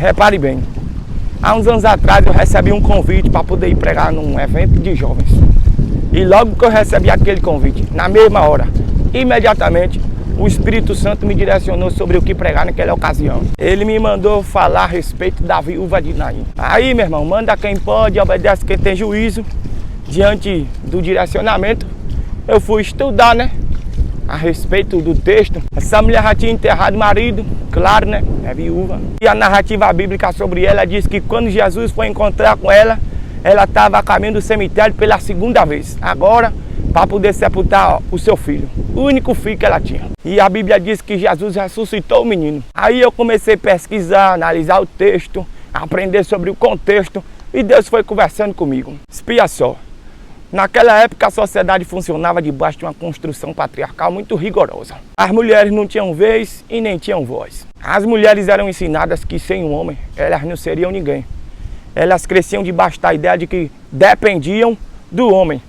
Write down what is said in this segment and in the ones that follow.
Repare bem, há uns anos atrás eu recebi um convite para poder ir pregar num evento de jovens. E logo que eu recebi aquele convite, na mesma hora, imediatamente, o Espírito Santo me direcionou sobre o que pregar naquela ocasião. Ele me mandou falar a respeito da viúva de Naim. Aí, meu irmão, manda quem pode, obedece quem tem juízo. Diante do direcionamento, eu fui estudar, a respeito do texto. Essa mulher já tinha enterrado o marido, claro, é viúva. E a narrativa bíblica sobre ela diz que quando Jesus foi encontrar com ela, ela estava a caminho do cemitério pela segunda vez. Agora, para poder sepultar o seu filho, o único filho que ela tinha. E a Bíblia diz que Jesus ressuscitou o menino. Aí eu comecei a pesquisar, analisar o texto, aprender sobre o contexto, e Deus foi conversando comigo. Espia só. Naquela época a sociedade funcionava debaixo de uma construção patriarcal muito rigorosa. As mulheres não tinham vez e nem tinham voz. As mulheres eram ensinadas que sem um homem elas não seriam ninguém. Elas cresciam debaixo da ideia de que dependiam do homem.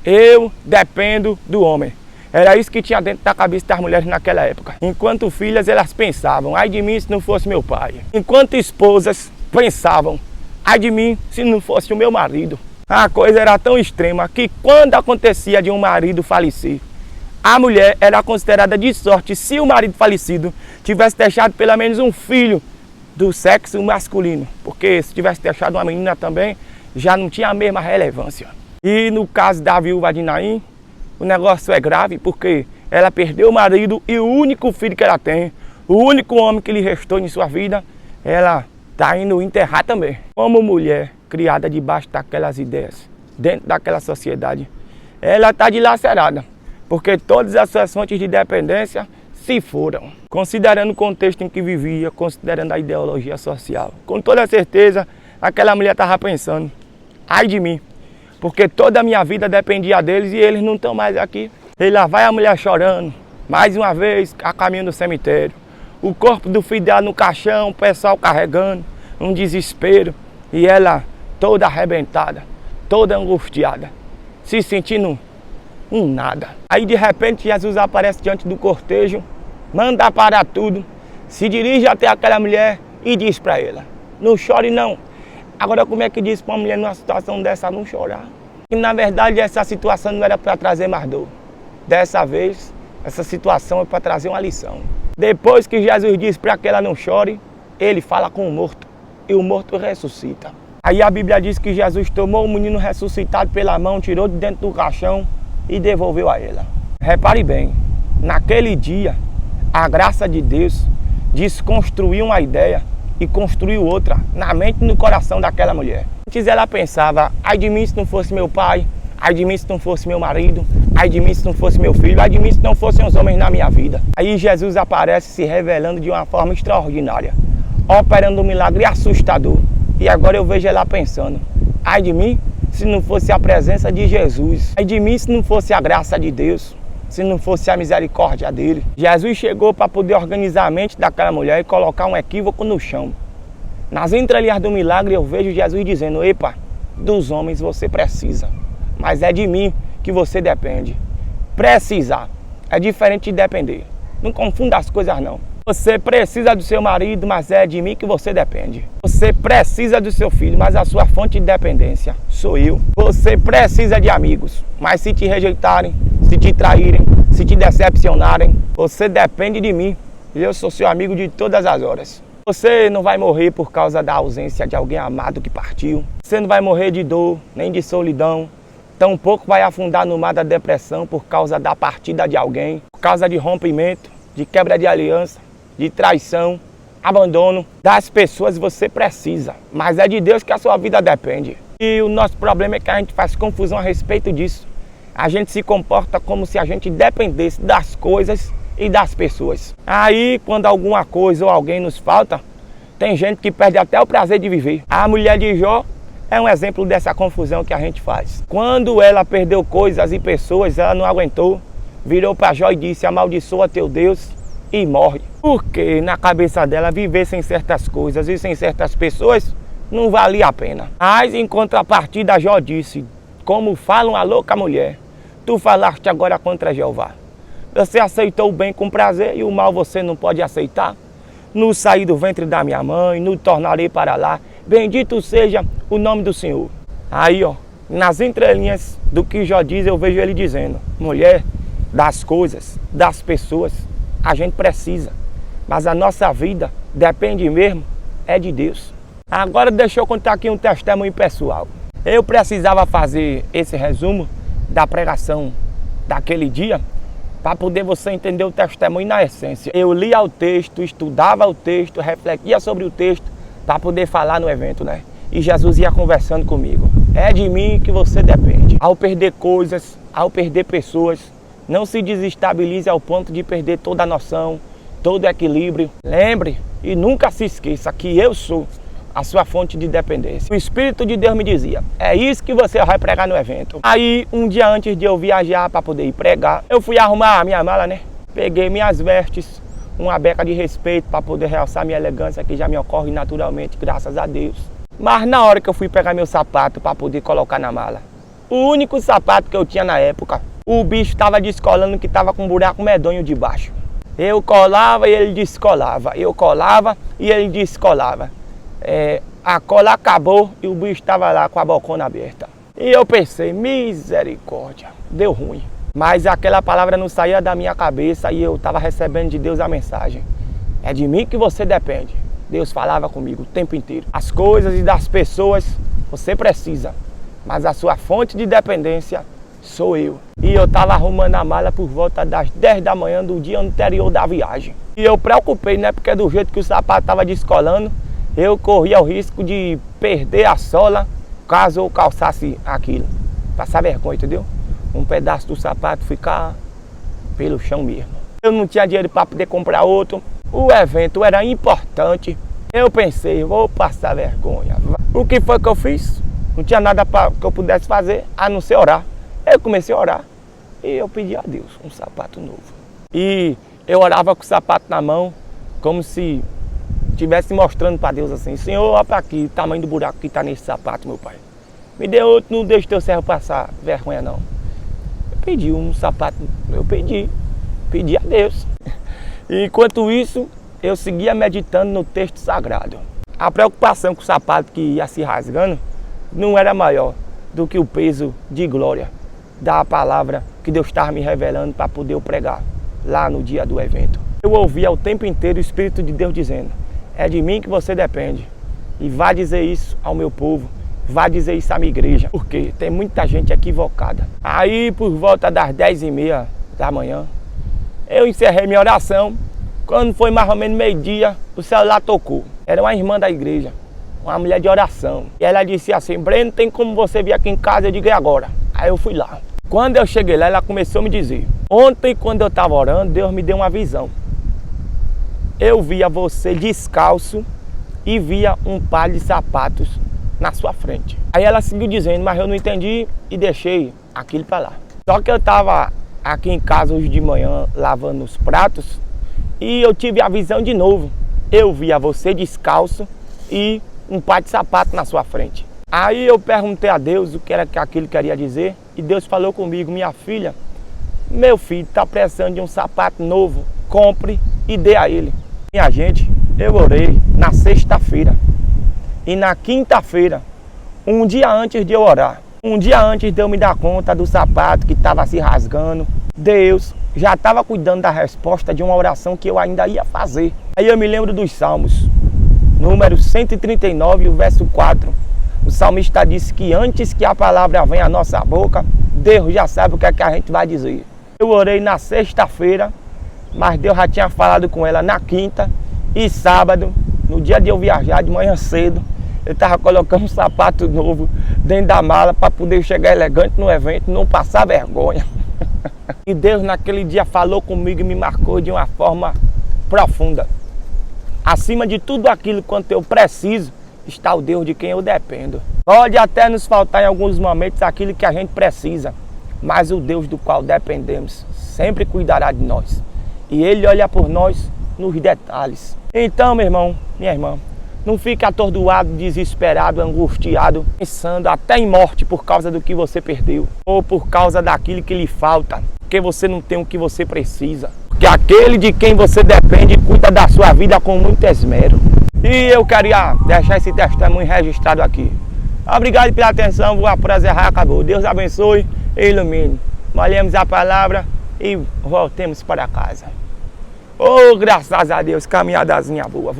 Eu dependo do homem. Era isso que tinha dentro da cabeça das mulheres naquela época. Enquanto filhas elas pensavam, ai de mim se não fosse meu pai. Enquanto esposas pensavam, ai de mim se não fosse o meu marido. A coisa era tão extrema que quando acontecia de um marido falecer, a mulher era considerada de sorte se o marido falecido tivesse deixado pelo menos um filho do sexo masculino. Porque se tivesse deixado uma menina também, já não tinha a mesma relevância. E no caso da viúva de Naim, o negócio é grave porque ela perdeu o marido e o único filho que ela tem, o único homem que lhe restou em sua vida, ela está indo enterrar também. Como mulher criada debaixo daquelas ideias, dentro daquela sociedade, ela está dilacerada, porque todas as suas fontes de dependência se foram. Considerando o contexto em que vivia, considerando a ideologia social, com toda certeza, aquela mulher estava pensando, ai de mim, porque toda a minha vida dependia deles e eles não estão mais aqui. E lá vai a mulher chorando, mais uma vez, a caminho do cemitério. O corpo do filho dela no caixão, o pessoal carregando, um desespero. E ela toda arrebentada, toda angustiada, se sentindo um nada. Aí de repente Jesus aparece diante do cortejo, manda parar tudo, se dirige até aquela mulher e diz para ela, não chore não. Agora como é que diz para uma mulher numa situação dessa não chorar? E na verdade essa situação não era para trazer mais dor. Dessa vez, essa situação é para trazer uma lição. Depois que Jesus diz para que ela não chore, ele fala com o morto e o morto ressuscita. Aí a Bíblia diz que Jesus tomou o menino ressuscitado pela mão, tirou de dentro do caixão e devolveu a ela. Repare bem, naquele dia, a graça de Deus desconstruiu uma ideia e construiu outra na mente e no coração daquela mulher. Antes ela pensava, ai de mim se não fosse meu pai, ai de mim se não fosse meu marido, ai de mim se não fosse meu filho, ai de mim se não fossem os homens na minha vida. Aí Jesus aparece se revelando de uma forma extraordinária, operando um milagre assustador. E agora eu vejo ela pensando, ai de mim se não fosse a presença de Jesus, ai de mim se não fosse a graça de Deus, se não fosse a misericórdia dele. Jesus chegou para poder organizar a mente daquela mulher e colocar um equívoco no chão. Nas entrelinhas do milagre eu vejo Jesus dizendo, epa, dos homens você precisa, mas é de mim que você depende. Precisar é diferente de depender. Não confunda as coisas não. Você precisa do seu marido, mas é de mim que você depende. Você precisa do seu filho, mas a sua fonte de dependência sou eu. Você precisa de amigos, mas se te rejeitarem, se te traírem, se te decepcionarem, você depende de mim. E eu sou seu amigo de todas as horas. Você não vai morrer por causa da ausência de alguém amado que partiu. Você não vai morrer de dor, nem de solidão. Tampouco vai afundar no mar da depressão por causa da partida de alguém, por causa de rompimento, de quebra de aliança, de traição, abandono. Das pessoas você precisa, mas é de Deus que a sua vida depende. E o nosso problema é que a gente faz confusão a respeito disso. A gente se comporta como se a gente dependesse das coisas e das pessoas. Aí, quando alguma coisa ou alguém nos falta, tem gente que perde até o prazer de viver. A mulher de Jó é um exemplo dessa confusão que a gente faz. Quando ela perdeu coisas e pessoas, ela não aguentou, virou para Jó e disse, amaldiçoa teu Deus e morre. Porque na cabeça dela viver sem certas coisas e sem certas pessoas não valia a pena. Mas em contrapartida Jó disse, como fala uma louca mulher, tu falaste agora contra Jeová. Você aceitou o bem com prazer e o mal você não pode aceitar. no sair do ventre da minha mãe, no tornarei para lá. Bendito seja o nome do Senhor. Aí, ó, nas entrelinhas do que Jó diz, eu vejo ele dizendo: mulher, das coisas, das pessoas, a gente precisa, mas a nossa vida depende mesmo é de Deus. Agora deixa eu contar aqui um testemunho pessoal. Eu precisava fazer esse resumo da pregação daquele dia para poder você entender o testemunho na essência. Eu lia o texto, estudava o texto, refletia sobre o texto para poder falar no evento, né? E Jesus ia conversando comigo. É de mim que você depende. Ao perder coisas, ao perder pessoas, não se desestabilize ao ponto de perder toda a noção, todo o equilíbrio. Lembre e nunca se esqueça que eu sou a sua fonte de dependência. O Espírito de Deus me dizia: é isso que você vai pregar no evento. Aí, um dia antes de eu viajar para poder ir pregar, eu fui arrumar a minha mala, né? Peguei minhas vestes, uma beca de respeito para poder realçar minha elegância, que já me ocorre naturalmente, graças a Deus. Mas na hora que eu fui pegar meu sapato para poder colocar na mala, o único sapato que eu tinha na época, o bicho estava descolando, que estava com um buraco medonho debaixo. Eu colava e ele descolava. Eu colava e ele descolava. A cola acabou e o bicho estava lá com a bocona aberta. E eu pensei: misericórdia, deu ruim. Mas aquela palavra não saía da minha cabeça e eu estava recebendo de Deus a mensagem: é de mim que você depende. Deus falava comigo o tempo inteiro. As coisas e das pessoas você precisa, mas a sua fonte de dependência sou eu. E eu estava arrumando a mala por volta das 10 da manhã do dia anterior da viagem. E eu preocupei, né? Porque do jeito que o sapato estava descolando, eu corria o risco de perder a sola caso eu calçasse aquilo. Passar vergonha, entendeu? Um pedaço do sapato ficar pelo chão mesmo. Eu não tinha dinheiro para poder comprar outro. O evento era importante. Eu pensei: vou passar vergonha. O que foi que eu fiz? Não tinha nada que eu pudesse fazer a não ser orar. Eu comecei a orar e eu pedi a Deus um sapato novo. E eu orava com o sapato na mão, como se estivesse mostrando para Deus assim: Senhor, olha para aqui, o tamanho do buraco que está nesse sapato, meu Pai. Me dê outro, não deixe teu servo passar vergonha não. Eu pedi um sapato, eu pedi a Deus. E enquanto isso, eu seguia meditando no texto sagrado. A preocupação com o sapato que ia se rasgando não era maior do que o peso de glória da palavra que Deus estava me revelando para poder eu pregar lá no dia do evento. Eu ouvia o tempo inteiro o Espírito de Deus dizendo: é de mim que você depende. E vá dizer isso ao meu povo, vá dizer isso à minha igreja, porque tem muita gente equivocada. Aí, por volta das 10h30 da manhã, eu encerrei minha oração. Quando foi mais ou menos meio-dia, o celular tocou. Era uma irmã da igreja, uma mulher de oração. E ela disse assim: Breno, tem como você vir aqui em casa? Eu digo: é agora. Aí eu fui lá. Quando eu cheguei lá, ela começou a me dizer: ontem, quando eu estava orando, Deus me deu uma visão. Eu via você descalço e via um par de sapatos na sua frente. Aí ela seguiu dizendo, mas eu não entendi e deixei aquilo para lá. Só que eu estava aqui em casa hoje de manhã lavando os pratos e eu tive a visão de novo. Eu via você descalço e um par de sapato na sua frente. Aí eu perguntei a Deus o que era que aquilo queria dizer e Deus falou comigo: minha filha, meu filho está precisando de um sapato novo, compre e dê a ele. Minha gente, eu orei na sexta-feira e na quinta-feira, um dia antes de eu orar, um dia antes de eu me dar conta do sapato que estava se rasgando, Deus já estava cuidando da resposta de uma oração que eu ainda ia fazer. Aí eu me lembro dos Salmos, número 139, o verso 4. O salmista disse que antes que a palavra venha à nossa boca, Deus já sabe o que é que a gente vai dizer. Eu orei na sexta-feira, mas Deus já tinha falado com ela na quinta e sábado, no dia de eu viajar de manhã cedo, eu estava colocando um sapato novo dentro da mala para poder chegar elegante no evento, não passar vergonha. E Deus naquele dia falou comigo e me marcou de uma forma profunda. Acima de tudo aquilo quanto eu preciso, está o Deus de quem eu dependo. Pode até nos faltar em alguns momentos aquilo que a gente precisa, mas o Deus do qual dependemos sempre cuidará de nós. E Ele olha por nós nos detalhes. Então, meu irmão, minha irmã, não fique atordoado, desesperado, angustiado, pensando até em morte por causa do que você perdeu, ou por causa daquilo que lhe falta, porque você não tem o que você precisa. que aquele de quem você depende cuida da sua vida com muito esmero. E eu queria deixar esse testemunho registrado aqui. Obrigado pela atenção, o prazer acabou. Deus abençoe e ilumine. Malhemos a palavra e voltemos para casa. Oh, graças a Deus, caminhadazinha boa.